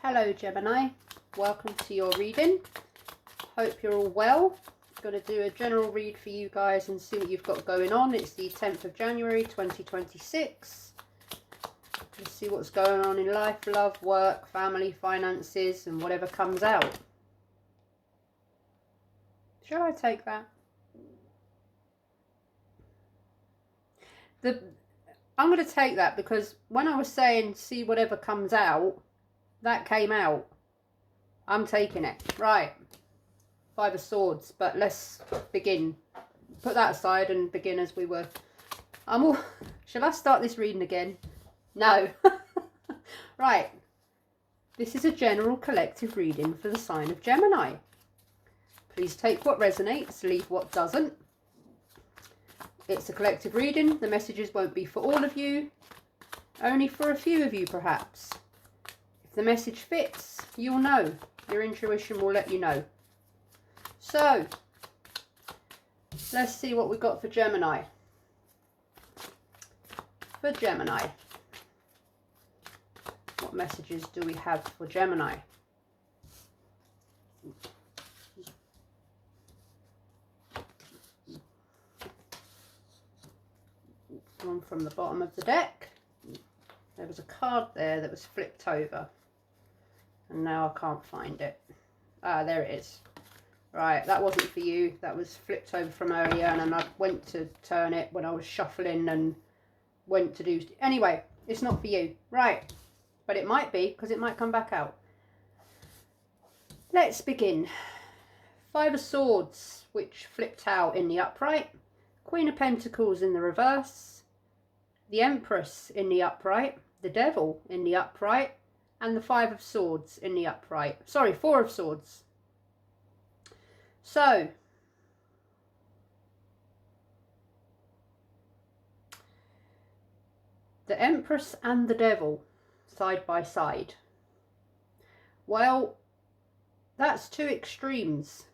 Hello Gemini, welcome to your reading. Hope you're all well. Going to do a general read for you guys and see what you've got going on. It's the 10th of January 2026. Let's see what's going on in life, love, work, family, finances and whatever comes out. Shall I take that? I'm going to take that because when I was saying see whatever comes out, that came out. I'm taking it. Right. Five of Swords. But let's begin. Put that aside and begin as we were. Shall I start this reading again? No. Right. This is a general collective reading for the sign of Gemini. Please take what resonates, leave what doesn't. It's a collective reading. The messages won't be for all of you. Only for a few of you perhaps. The message fits, you'll know. Your intuition will let you know. So, let's see what we've got for Gemini. For Gemini. What messages do we have for Gemini? One from the bottom of the deck. There was a card there that was flipped over. And now I can't find it. Ah, there it is. Right, that wasn't for you. That was flipped over from earlier. And then I went to turn it when I was shuffling and went to do... Anyway, it's not for you. Right. But it might be, because it might come back out. Let's begin. Five of Swords, which flipped out in the upright. Queen of Pentacles in the reverse. The Empress in the upright. The Devil in the upright. And the Five of Swords in the upright. Sorry, Four of Swords. So, the Empress and the Devil side by side. Well, that's two extremes.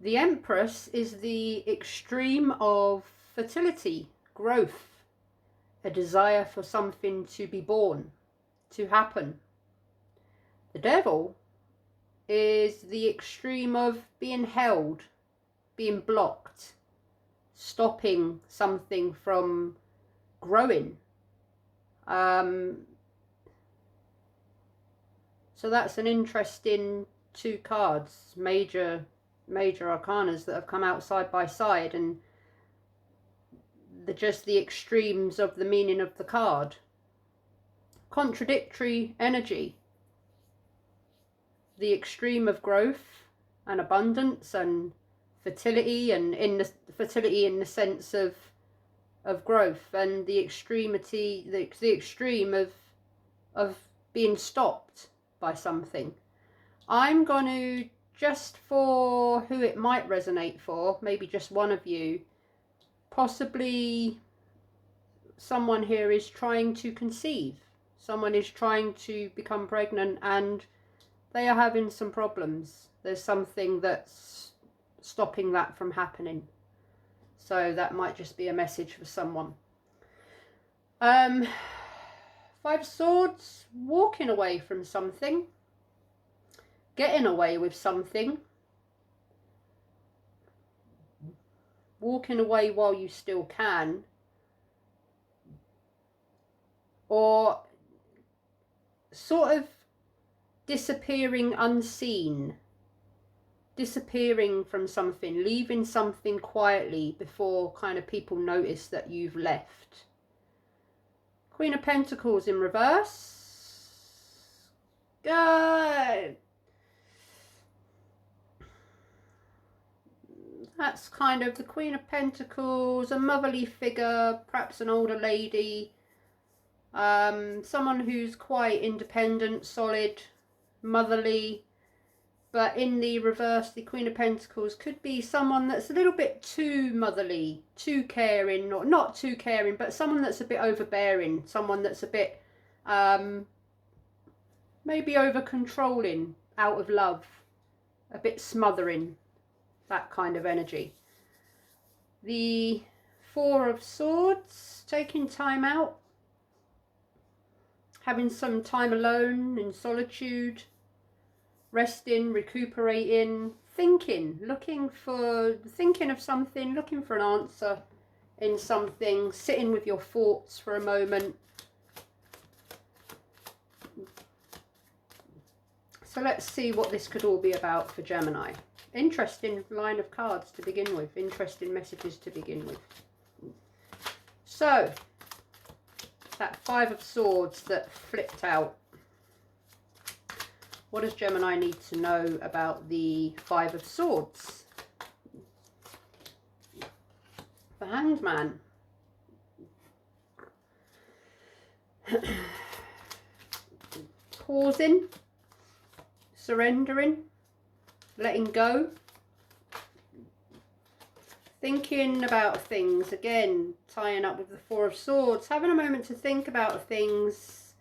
The Empress is the extreme of fertility, growth, a desire for something to be born, to happen. The Devil is the extreme of being held, being blocked, stopping something from growing. So that's an interesting two cards, major arcanas that have come out side by side, and just the extremes of the meaning of the card. Contradictory energy. The extreme of growth and abundance and fertility, and in the fertility in the sense of growth, and the extremity, the extreme of being stopped by something. I'm going to, just for who it might resonate for, maybe just one of you, possibly someone here is trying to conceive. Someone is trying to become pregnant and they are having some problems. There's something that's stopping that from happening. So that might just be a message for someone. Five of Swords, walking away from something. Getting away with something. Walking away while you still can. Or sort of disappearing unseen, disappearing from something, leaving something quietly before kind of people notice that you've left. Queen of Pentacles in reverse. Good. That's kind of the Queen of Pentacles, a motherly figure, perhaps an older lady, someone who's quite independent, solid, motherly. But in the reverse, the Queen of Pentacles could be someone that's a little bit too motherly, too caring, or not too caring, but someone that's a bit overbearing, someone that's a bit maybe over controlling out of love, a bit smothering, that kind of energy. The Four of Swords, taking time out, having some time alone in solitude, resting, recuperating, thinking, thinking of something, looking for an answer in something, sitting with your thoughts for a moment. So let's see what this could all be about for Gemini. Interesting line of cards to begin with, interesting messages to begin with. So, that Five of Swords that flipped out. What does Gemini need to know about the Five of Swords? The Hanged Man. Pausing, surrendering, letting go, thinking about things. Again, tying up with the Four of Swords, having a moment to think about things,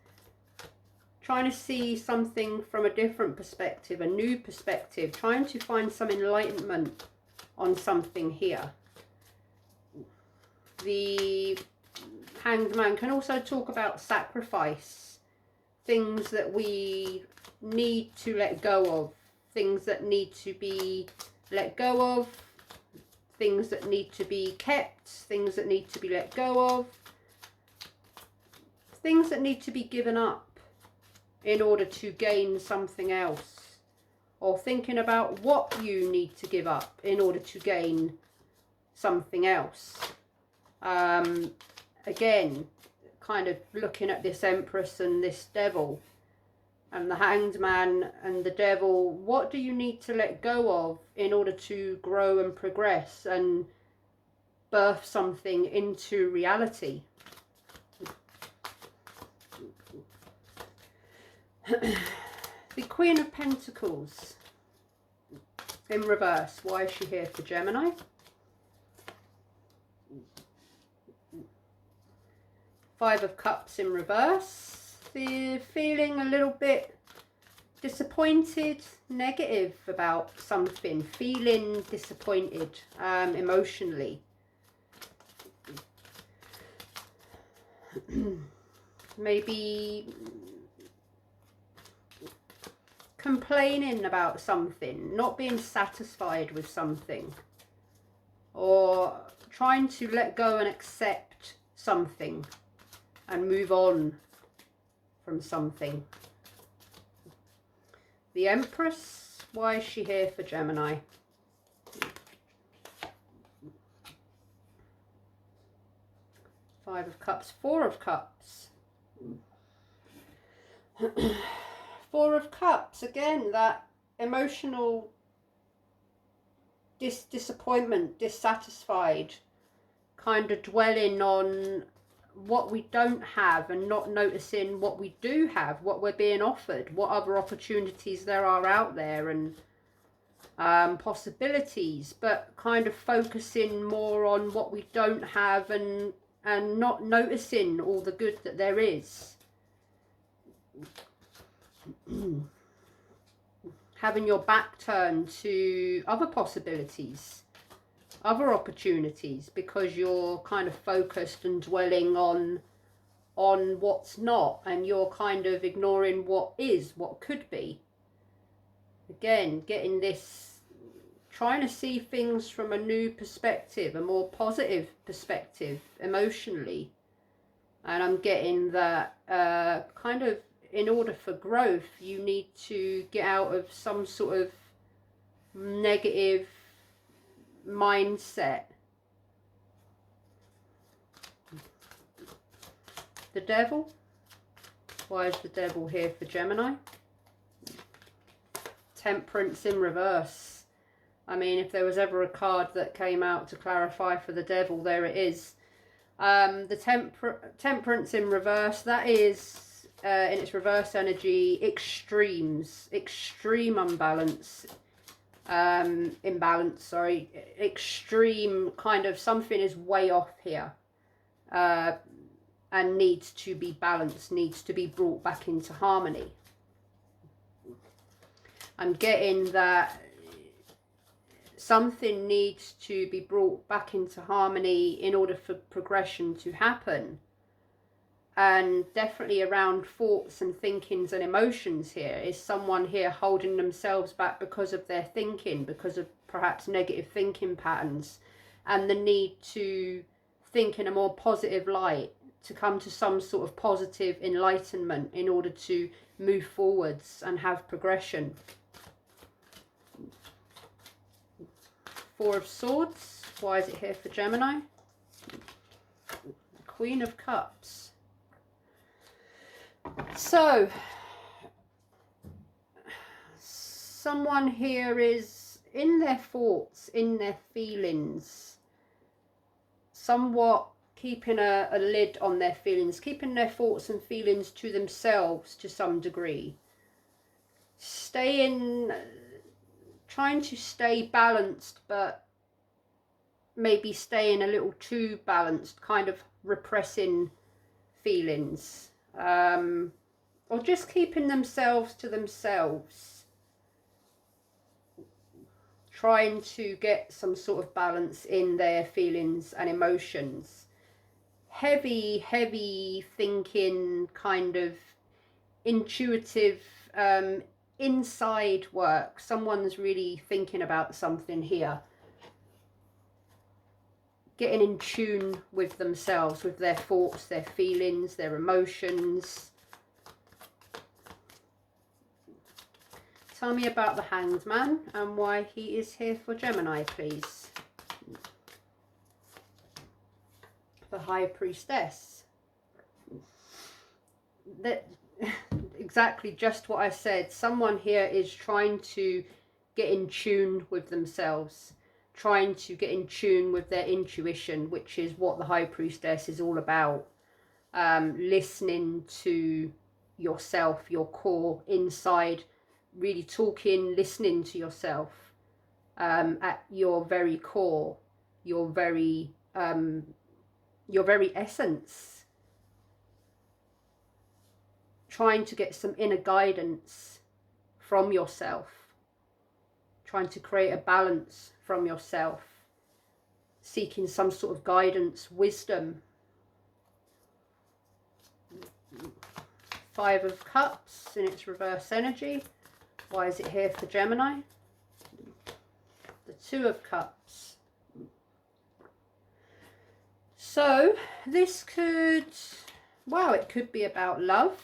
trying to see something from a different perspective, a new perspective, trying to find some enlightenment on something here. The Hanged Man can also talk about sacrifice, things that we need to let go of, things that need to be let go of, things that need to be kept, things that need to be let go of, things that need to be given up in order to gain something else, or thinking about what you need to give up in order to gain something else. Again, kind of looking at this Empress and this Devil and the Hanged Man and the Devil. What do you need to let go of in order to grow and progress and birth something into reality? The Queen of Pentacles in reverse. Why is she here for Gemini? Five of Cups in reverse. Feeling a little bit disappointed, negative about something, feeling disappointed emotionally. Maybe complaining about something, not being satisfied with something, or trying to let go and accept something and move on from something. The Empress, why is she here for Gemini? Five of Cups, Four of Cups. Four of Cups, again, that emotional disappointment, dissatisfied, kind of dwelling on what we don't have and not noticing what we do have, what we're being offered, what other opportunities there are out there, and possibilities, but kind of focusing more on what we don't have and not noticing all the good that there is. Having your back turned to other possibilities, other opportunities, because you're kind of focused and dwelling on what's not, and you're kind of ignoring what is, what could be. Again, getting this, trying to see things from a new perspective, a more positive perspective emotionally. And I'm getting that kind of, in order for growth, you need to get out of some sort of negative mindset. The Devil, why is the Devil here for Gemini? Temperance in reverse. I mean, if there was ever a card that came out to clarify for the Devil, there it is. The Temperance in reverse, that is in its reverse energy, extremes, extreme imbalance, extreme kind of, something is way off here, and needs to be balanced, needs to be brought back into harmony. I'm getting that something needs to be brought back into harmony in order for progression to happen. and definitely around thoughts and thinkings and emotions here. Is someone here holding themselves back because of their thinking, because of perhaps negative thinking patterns, and the need to think in a more positive light, to come to some sort of positive enlightenment in order to move forwards and have progression. Four of Swords. Why is it here for Gemini? Queen of Cups. So, someone here is in their thoughts, in their feelings, somewhat keeping a lid on their feelings, keeping their thoughts and feelings to themselves to some degree. Trying to stay balanced, but maybe staying a little too balanced, kind of repressing feelings, or just keeping themselves to themselves, trying to get some sort of balance in their feelings and emotions. Heavy thinking, kind of intuitive, inside work. Someone's really thinking about something here. Getting in tune with themselves, with their thoughts, their feelings, their emotions. Tell me about the Hanged Man and why he is here for Gemini, please. The High Priestess. That exactly just what I said. Someone here is trying to get in tune with themselves, trying to get in tune with their intuition, which is what the High Priestess is all about. Listening to yourself, your core inside, really talking, listening to yourself at your very core, your very essence. Trying to get some inner guidance from yourself. Trying to create a balance from yourself. Seeking some sort of guidance, wisdom. Five of Cups in its reverse energy. Why is it here for Gemini? The Two of Cups. So this could, wow, it could be about love.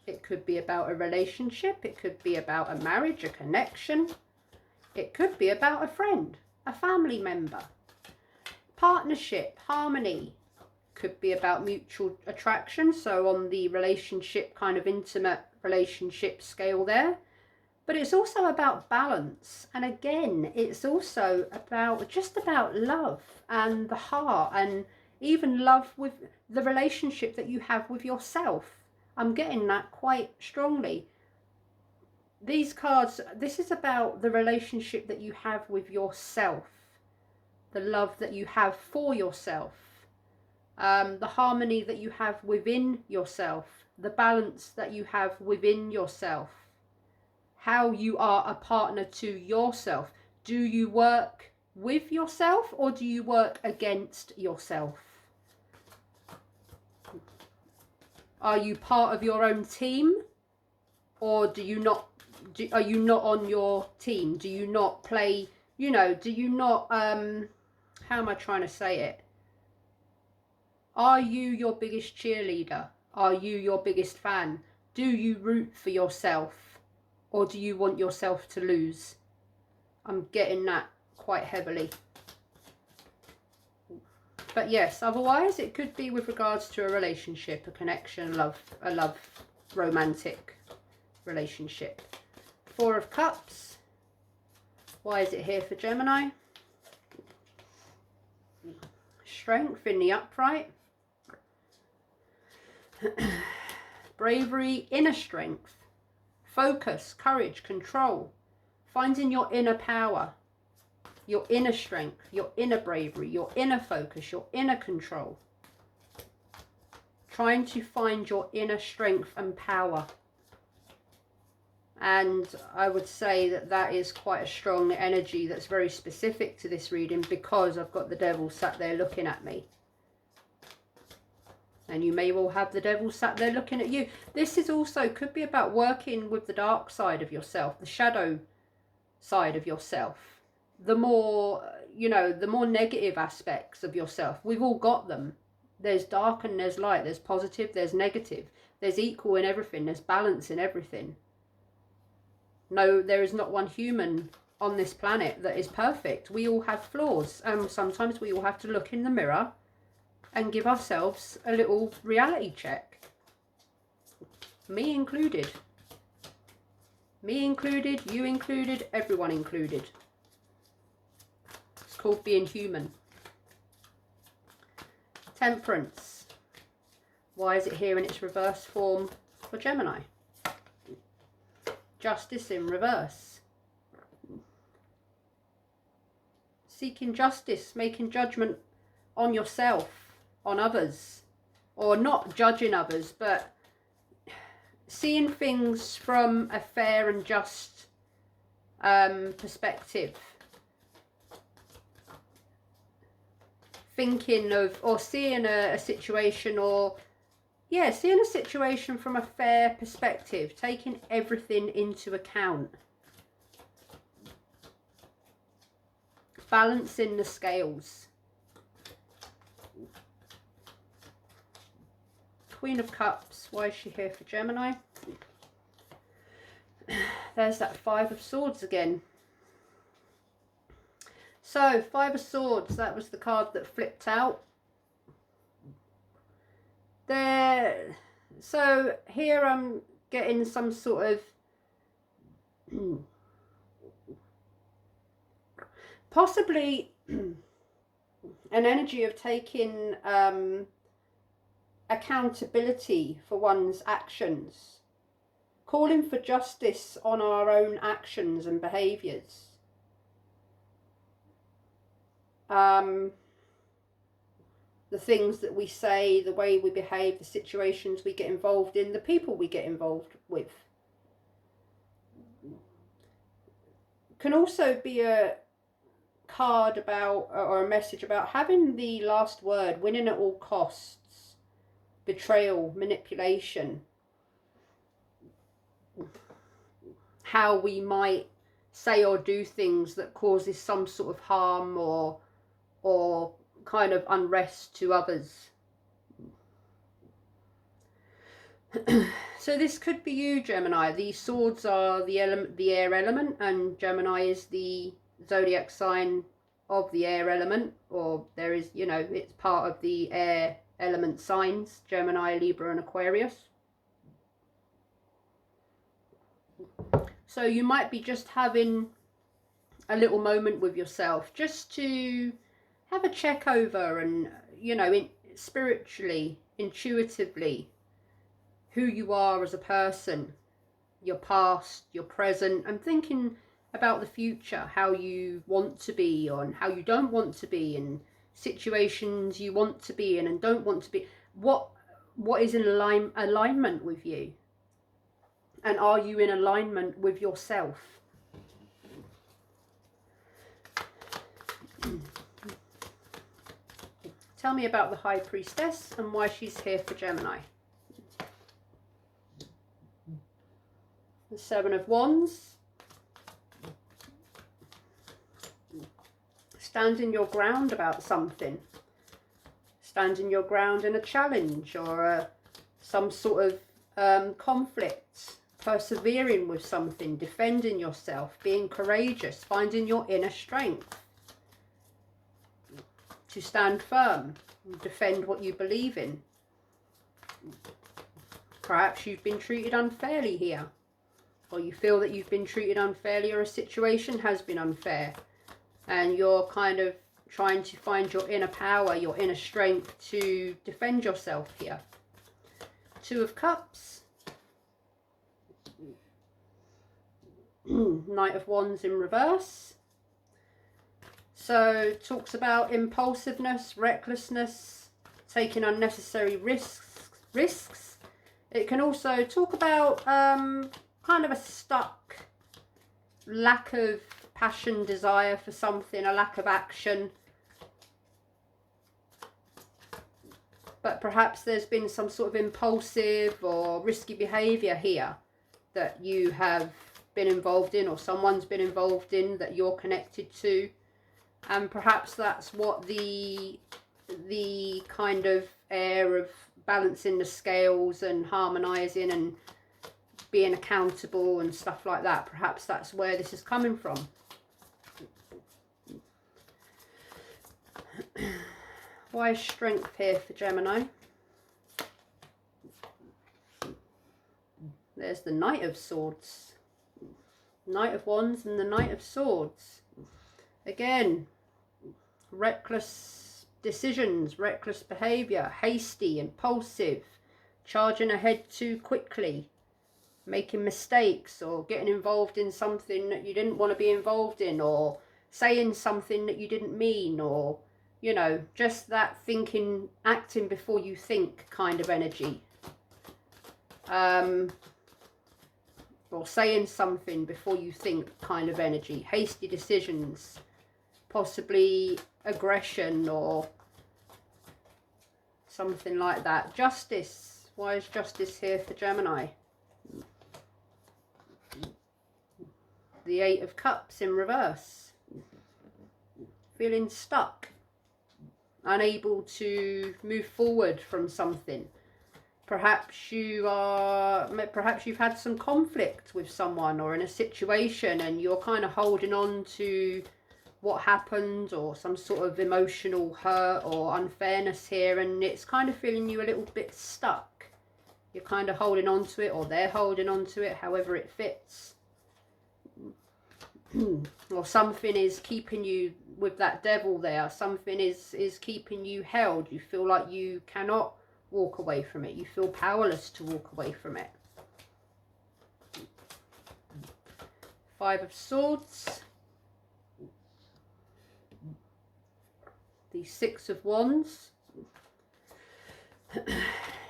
It could be about a relationship. It could be about a marriage, a connection. It could be about a friend, a family member. Partnership, harmony. Could be about mutual attraction, so on the relationship, kind of intimate relationship scale there. But it's also about balance. And again, it's also about just about love and the heart, and even love with the relationship that you have with yourself. I'm getting that quite strongly. These cards, this is about the relationship that you have with yourself, the love that you have for yourself, the harmony that you have within yourself, the balance that you have within yourself, how you are a partner to yourself. Do you work with yourself or do you work against yourself? Are you part of your own team, or do you not? Are you not on your team? Do you not play? You know, do you not? How am I trying to say it? Are you your biggest cheerleader? Are you your biggest fan? Do you root for yourself, or do you want yourself to lose? I'm getting that quite heavily. But yes, otherwise it could be with regards to a relationship, a connection, a love, romantic relationship. Four of Cups. Why is it here for Gemini? Strength in the upright. Bravery, inner strength. Focus, courage, control. Finding your inner power. Your inner strength, your inner bravery, your inner focus, your inner control. Trying to find your inner strength and power. And I would say that that is quite a strong energy that's very specific to this reading, because I've got the Devil sat there looking at me. And you may well have the devil sat there looking at you. This is also, could be about working with the dark side of yourself, the shadow side of yourself. The more, you know, the more negative aspects of yourself. We've all got them. There's dark and there's light. There's positive, there's negative. There's equal in everything. There's balance in everything. No, there is not one human on this planet that is perfect. We all have flaws. And sometimes we all have to look in the mirror and give ourselves a little reality check. Me included. Me included, you included, everyone included. It's called being human. Temperance. Why is it here in its reverse form for Gemini? Justice in reverse. Seeking justice, making judgment on yourself, on others, or not judging others, but seeing things from a fair and just perspective. Thinking of, or seeing a situation, or yeah, seeing a situation from a fair perspective, taking everything into account. Balancing the scales. Queen of Cups, why is she here for Gemini? There's that Five of Swords again. So, Five of Swords, that was the card that flipped out. There, so here I'm getting some sort of possibly an energy of taking accountability for one's actions, calling for justice on our own actions and behaviours. The things that we say, the way we behave, the situations we get involved in, the people we get involved with. Can also be a card about, or a message about having the last word, winning at all costs, betrayal, manipulation. How we might say or do things that causes some sort of harm or kind of unrest to others. So this could be you, Gemini. The swords are the air element, and Gemini is the zodiac sign of the air element, or there is, you know, it's part of the air element signs, Gemini, Libra and Aquarius. So you might be just having a little moment with yourself, just to have a check over and, you know, spiritually, intuitively, who you are as a person, your past, your present, and thinking about the future, how you want to be and how you don't want to be, and situations you want to be in and don't want to be. What is in alignment with you? And are you in alignment with yourself? Tell me about the High Priestess and why she's here for Gemini. The Seven of Wands. Standing your ground about something. Standing your ground in a challenge or some sort of conflict. Persevering with something. Defending yourself. Being courageous. Finding your inner strength. To stand firm and defend what you believe in. Perhaps you've been treated unfairly here, or you feel that you've been treated unfairly, or a situation has been unfair, and you're kind of trying to find your inner power, your inner strength to defend yourself here. Two of Cups. Knight of Wands in reverse. So talks about impulsiveness, recklessness, taking unnecessary risks. It can also talk about kind of a stuck lack of passion, desire for something, a lack of action. But perhaps there's been some sort of impulsive or risky behavior here that you have been involved in, or someone's been involved in that you're connected to. And perhaps that's what the kind of air of balancing the scales and harmonizing and being accountable and stuff like that, perhaps that's where this is coming from. Why is strength here for Gemini? There's the Knight of Swords, Knight of Wands and the Knight of Swords. Again, reckless decisions, reckless behavior, hasty, impulsive, charging ahead too quickly, making mistakes, or getting involved in something that you didn't want to be involved in, or saying something that you didn't mean, or, you know, just that thinking, acting before you think kind of energy. Or saying something before you think kind of energy. Hasty decisions, possibly aggression or something like that. Justice. Why is justice here for Gemini? The Eight of Cups in reverse. Feeling stuck. Unable to move forward from something. Perhaps you've had some conflict with someone or in a situation, and you're kind of holding on to what happened, or some sort of emotional hurt or unfairness here, and it's kind of feeling you a little bit stuck. You're kind of holding on to it, or they're holding on to it, however it fits. Or something is keeping you with that devil there. Something is keeping you held. You feel like you cannot walk away from it. You feel powerless to walk away from it. Five of Swords. The Six of Wands.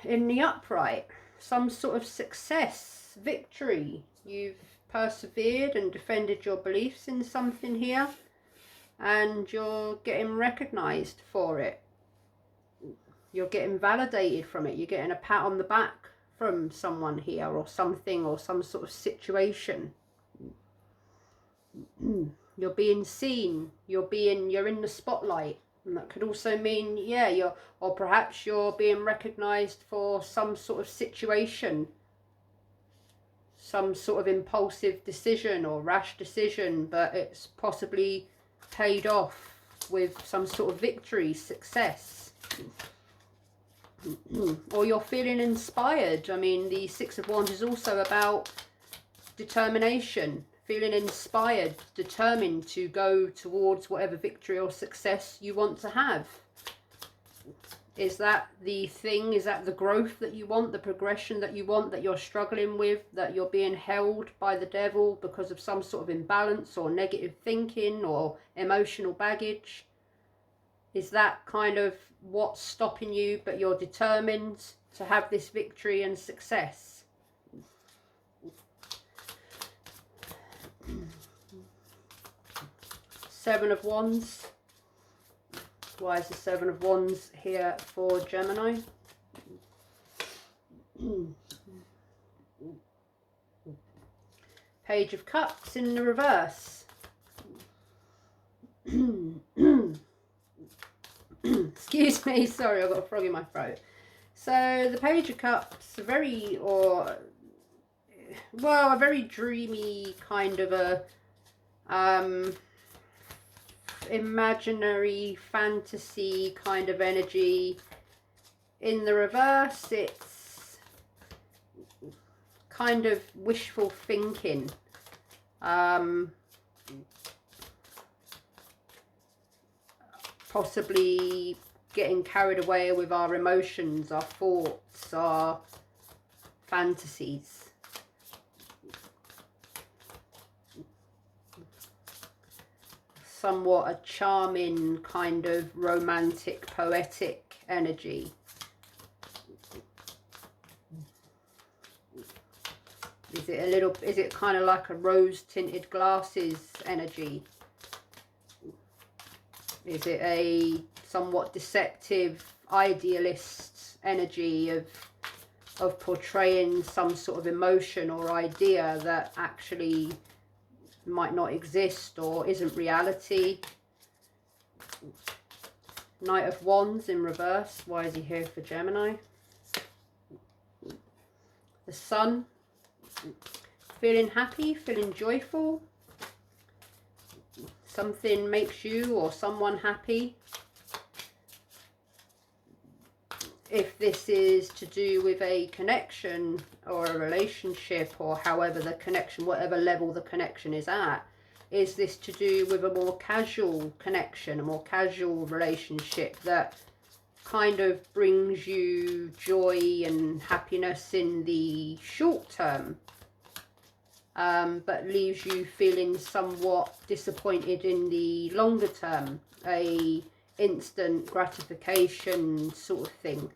In the upright, some sort of success, victory. You've persevered and defended your beliefs in something here, and you're getting recognized for it. You're getting validated from it. You're getting a pat on the back from someone here, or something, or some sort of situation. You're being seen. You're in the spotlight. And that could also mean, yeah, or perhaps you're being recognized for some sort of situation, some sort of impulsive decision or rash decision, but it's possibly paid off with some sort of victory, success. Or you're feeling inspired. I mean, the Six of Wands is also about determination, feeling inspired, determined to go towards whatever victory or success you want to have. Is that the thing? Is that the growth that you want, the progression that you want, that you're struggling with, that you're being held by the devil because of some sort of imbalance or negative thinking or emotional baggage? Is that kind of what's stopping you, but you're determined to have this victory and success? Seven of Wands. Why is the Seven of Wands here for Gemini? Page of Cups in the reverse. Excuse me, sorry, I've got a frog in my throat. So the Page of Cups, a very dreamy kind of a imaginary fantasy kind of energy. In the reverse, it's kind of wishful thinking. Possibly getting carried away with our emotions, our thoughts, our fantasies. Somewhat a charming kind of romantic, poetic energy. Is it kind of like a rose tinted glasses energy? Is it a somewhat deceptive idealist energy of portraying some sort of emotion or idea that actually might not exist or isn't reality. Knight of Wands in reverse. Why is he here for Gemini? The Sun. Feeling happy, feeling joyful. Something makes you or someone happy. If this is to do with a connection or a relationship, or however the connection, whatever level the connection is at, is this to do with a more casual connection, a more casual relationship that kind of brings you joy and happiness in the short term, but leaves you feeling somewhat disappointed in the longer term, a instant gratification sort of thing,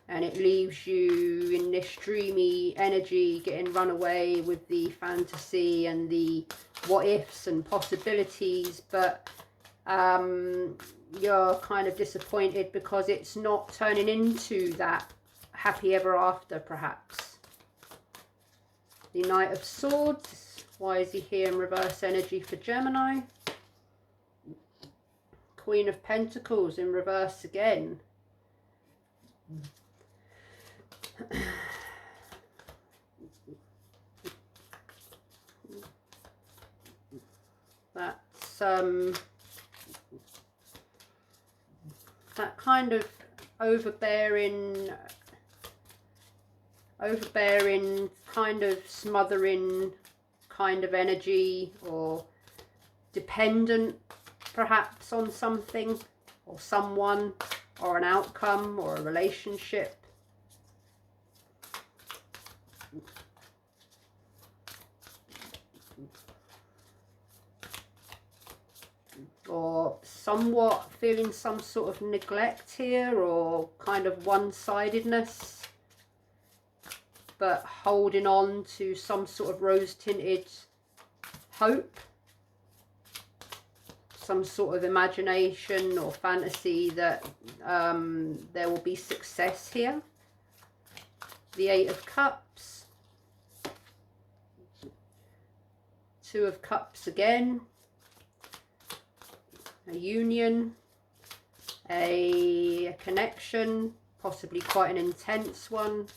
and it leaves you in this dreamy energy, getting run away with the fantasy and the what ifs and possibilities, but you're kind of disappointed because it's not turning into that happy ever after, perhaps. The Knight of Swords. Why is he here in reverse energy for Gemini? Queen of Pentacles in reverse again. That's that kind of overbearing, kind of smothering kind of energy, or dependent perhaps on something or someone or an outcome or a relationship. Or somewhat feeling some sort of neglect here, or kind of one-sidedness, but holding on to some sort of rose-tinted hope, some sort of imagination or fantasy that there will be success here. The Eight of Cups, Two of Cups again, a union, a connection, possibly quite an intense one.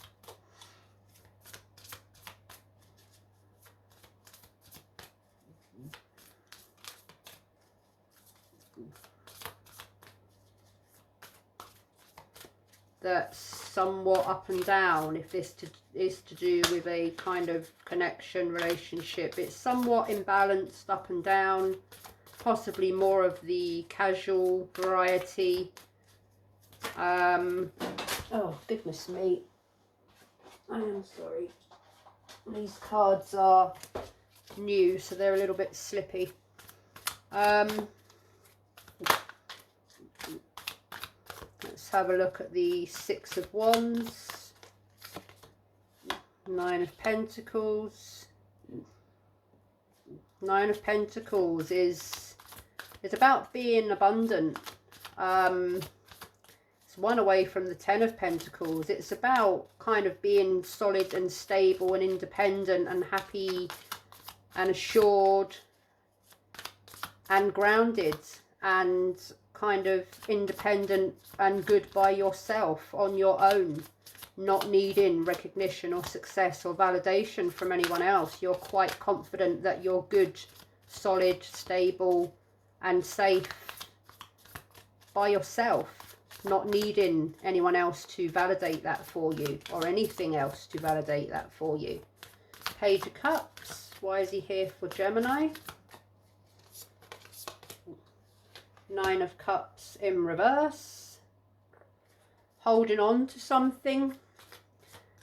That's somewhat up and down. If this is to do with a kind of connection, relationship, it's somewhat imbalanced, up and down. Possibly more of the casual variety. Oh, goodness me. I am sorry. These cards are new, so they're a little bit slippy. Let's have a look at the Six of Wands. Nine of Pentacles. Nine of Pentacles is about being abundant. It's one away from the Ten of Pentacles. It's about kind of being solid and stable and independent and happy and assured and grounded and kind of independent and good by yourself on your own, not needing recognition or success or validation from anyone else. You're quite confident that you're good, solid, stable and safe by yourself, not needing anyone else to validate that for you or anything else to validate that for you. Page of Cups. Why is he here for Gemini? Nine of Cups in reverse. Holding on to something,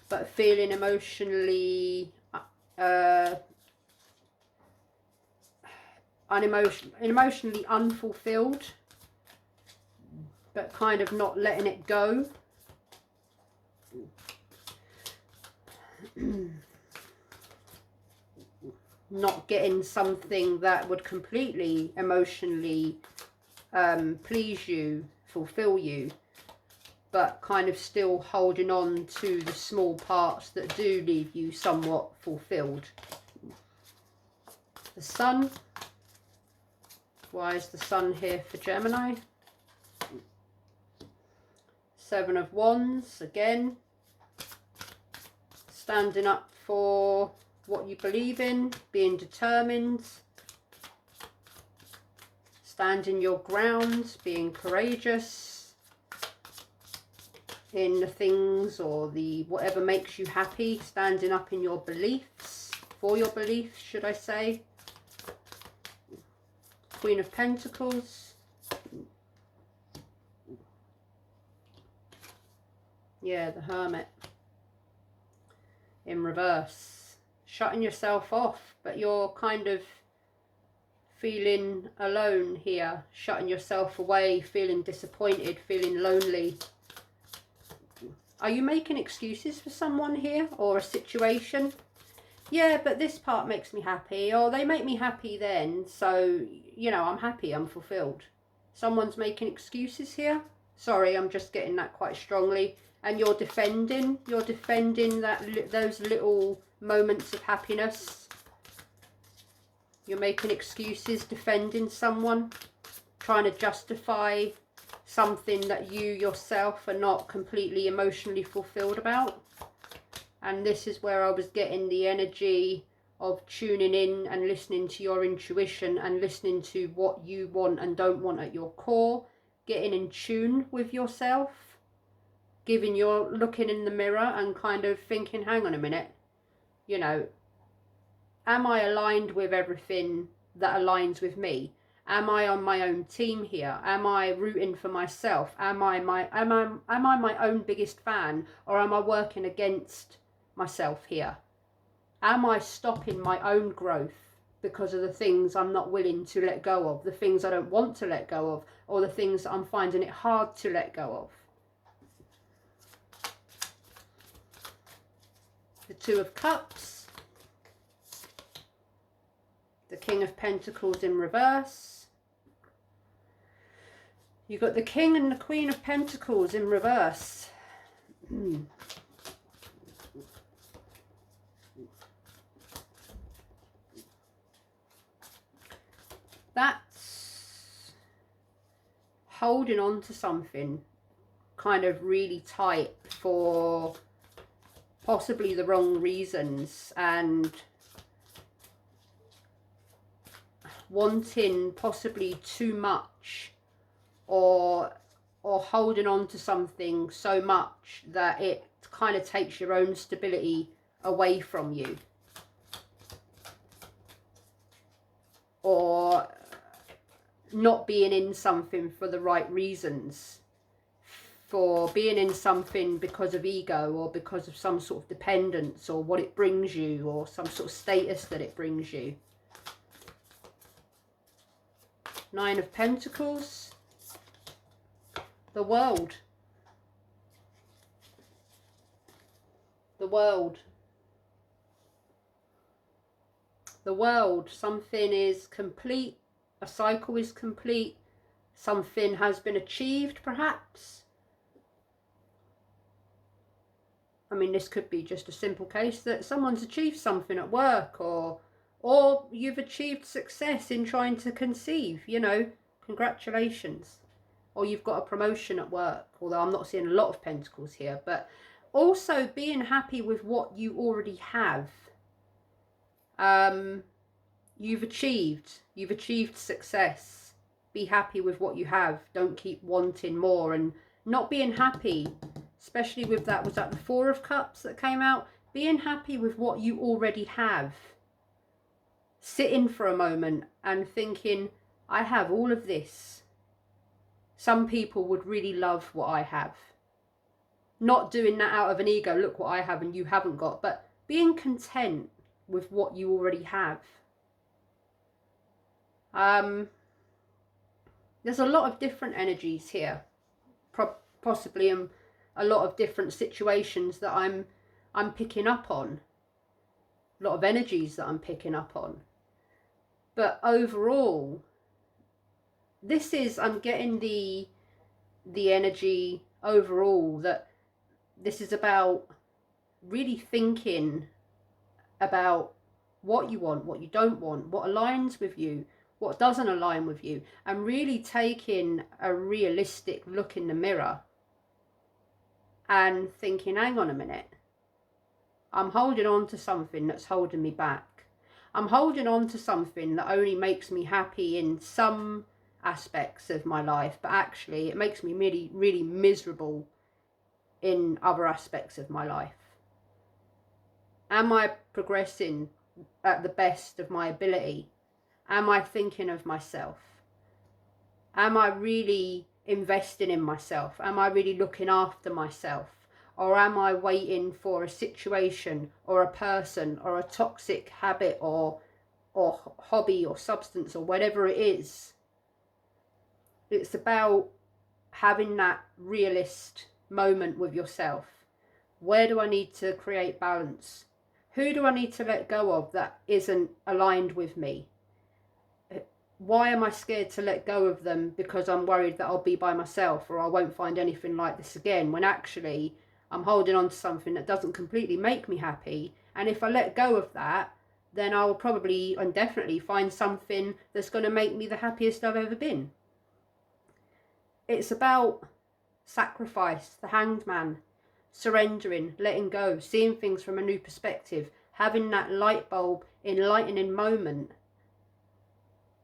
but feeling emotionally emotionally unfulfilled, but kind of not letting it go. Not getting something that would completely emotionally please you, fulfill you. but kind of still holding on to the small parts that do leave you somewhat fulfilled. The Sun. Why is the Sun here for Gemini? Seven of Wands, again. Standing up for what you believe in, being determined. Standing your ground, being courageous in the things or the whatever makes you happy. Standing up in your beliefs, for your beliefs, should I say. Queen of Pentacles. Yeah, the Hermit. In reverse. Shutting yourself off, but you're kind of feeling alone here. Shutting yourself away, feeling disappointed, feeling lonely. Are you making excuses for someone here or a situation? Yeah, but this part makes me happy, or they make me happy then, so, you know, I'm happy, I'm fulfilled. Someone's making excuses here. Sorry, I'm just getting that quite strongly. And you're defending that those little moments of happiness. You're making excuses, defending someone, trying to justify something that you yourself are not completely emotionally fulfilled about. And this is where I was getting the energy of tuning in and listening to your intuition and listening to what you want and don't want at your core, getting in tune with yourself, looking in the mirror and kind of thinking, hang on a minute, you know, am I aligned with everything that aligns with me? Am I on my own team here? Am I rooting for myself? Am I my own biggest fan, or am I working against myself here? Am I stopping my own growth because of the things I'm not willing to let go of, the things I don't want to let go of, or the things that I'm finding it hard to let go of? The Two of Cups. The King of Pentacles in reverse. You've got the King and the Queen of Pentacles in reverse. That's holding on to something kind of really tight for possibly the wrong reasons, and wanting possibly too much, or holding on to something so much that it kind of takes your own stability away from you, or not being in something for the right reasons, for being in something because of ego or because of some sort of dependence or what it brings you or some sort of status that it brings you. Nine of Pentacles. The World. The World. The World. Something is complete. A cycle is complete. Something has been achieved, perhaps. I mean, this could be just a simple case that someone's achieved something at work, or you've achieved success in trying to conceive, you know, congratulations. Or you've got a promotion at work, although I'm not seeing a lot of pentacles here, but also being happy with what you already have. You've achieved success. Be happy with what you have. Don't keep wanting more and not being happy, especially with that, was that the Four of Cups that came out? Being happy with what you already have. Sitting for a moment and thinking, I have all of this. Some people would really love what I have. Not doing that out of an ego, look what I have and you haven't got, but being content with what you already have. There's a lot of different energies here, possibly a lot of different situations that I'm picking up on, a lot of energies that I'm picking up on. But overall, this is, I'm getting the energy overall that this is about really thinking about what you want, what you don't want, what aligns with you, what doesn't align with you, and really taking a realistic look in the mirror and thinking, hang on a minute, I'm holding on to something that's holding me back. I'm holding on to something that only makes me happy in some aspects of my life, but actually it makes me really, really miserable in other aspects of my life. Am I progressing at the best of my ability? Am I thinking of myself? Am I really investing in myself? Am I really looking after myself? Or am I waiting for a situation or a person or a toxic habit or hobby or substance or whatever it is? It's about having that realist moment with yourself. Where do I need to create balance? Who do I need to let go of that isn't aligned with me? Why am I scared to let go of them? Because I'm worried that I'll be by myself or I won't find anything like this again, when actually I'm holding on to something that doesn't completely make me happy. And if I let go of that, then I'll probably and definitely find something that's going to make me the happiest I've ever been. It's about sacrifice, the hanged man, surrendering, letting go, seeing things from a new perspective, having that light bulb, enlightening moment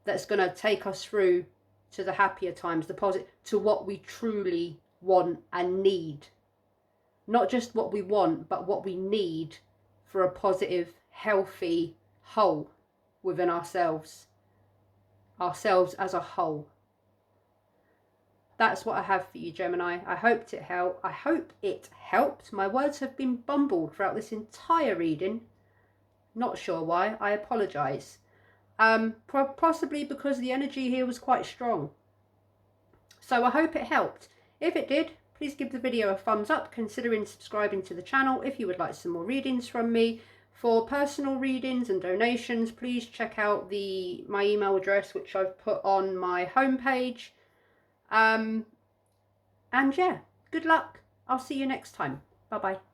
that's going to take us through to the happier times, the positive, to what we truly want and need. Not just what we want, but what we need for a positive, healthy whole within ourselves as a whole. That's what I have for you, Gemini. I hope it helped. My words have been bumbled throughout this entire reading. Not sure why. I apologise. Possibly because the energy here was quite strong. So I hope it helped. If it did, please give the video a thumbs up, considering subscribing to the channel if you would like some more readings from me. For personal readings and donations, please check out my email address, which I've put on my homepage. And yeah, good luck. I'll see you next time. Bye bye.